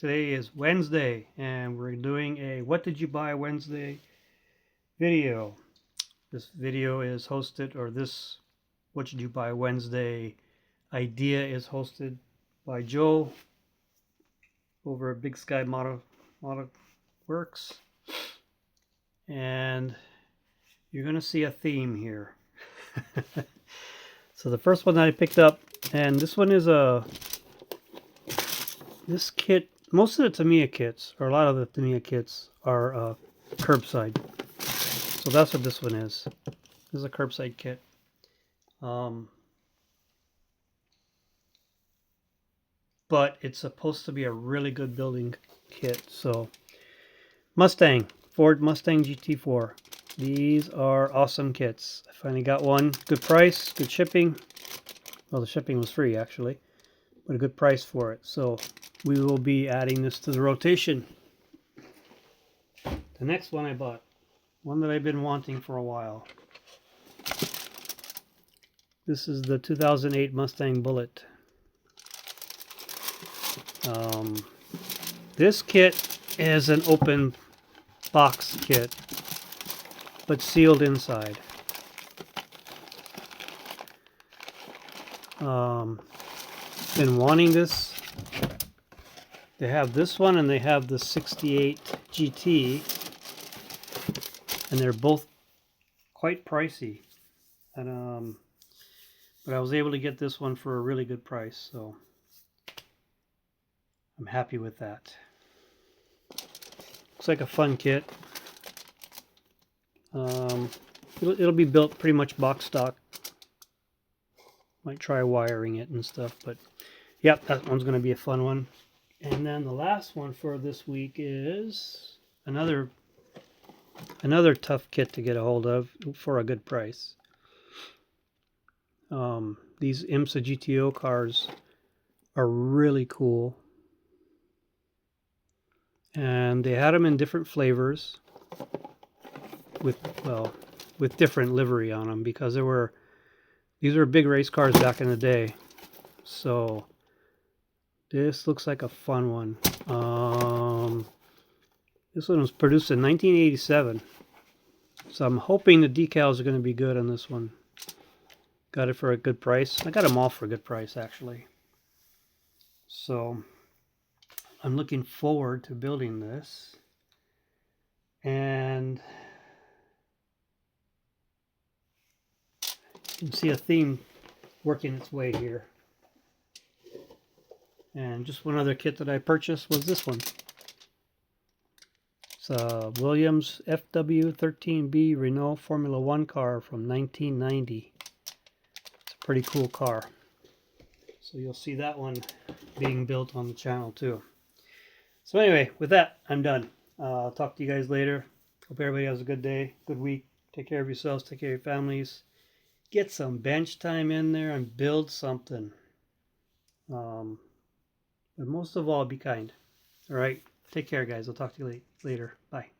Today is Wednesday, and we're doing a What Did You Buy Wednesday video. This video is hosted, or this What Did You Buy Wednesday idea is hosted by Joe over at Big Sky Model Works. And you're going to see a theme here. So the first one that I picked up, and this one is this kit, most of the Tamiya kits, or a lot of the Tamiya kits, are curbside. So that's what this one is. This is a curbside kit. But it's supposed to be a really good building kit. So Ford Mustang GT4. These are awesome kits. I finally got one. Good price, good shipping. Well, the shipping was free actually, but a good price for it. So we will be adding this to the rotation. The next one I bought, one that I've been wanting for a while. This is the 2008 Mustang Bullet. This kit is an open box kit, but sealed inside. Been wanting this. They have this one and they have the 68 GT, and they're both quite pricey. And but I was able to get this one for a really good price, so I'm happy with that. Looks like a fun kit. It'll be built pretty much box stock. Might try wiring it and stuff, but yep, that one's going to be a fun one. And then the last one for this week is another tough kit to get a hold of for a good price. These IMSA GTO cars are really cool, and they had them in different flavors with different livery on them, because these were big race cars back in the day. So this looks like a fun one. This one was produced in 1987. So I'm hoping the decals are going to be good on this one. Got it for a good price. I got them all for a good price, actually. So I'm looking forward to building this. And you can see a theme working its way here. And just one other kit that I purchased was this one. It's a Williams FW13B Renault Formula One car from 1990. It's a pretty cool car. So you'll see that one being built on the channel too. So anyway, with that, I'm done. I'll talk to you guys later. Hope everybody has a good day, good week. Take care of yourselves, take care of your families. Get some bench time in there and build something. But most of all, be kind. All right. Take care, guys. I'll talk to you later. Bye.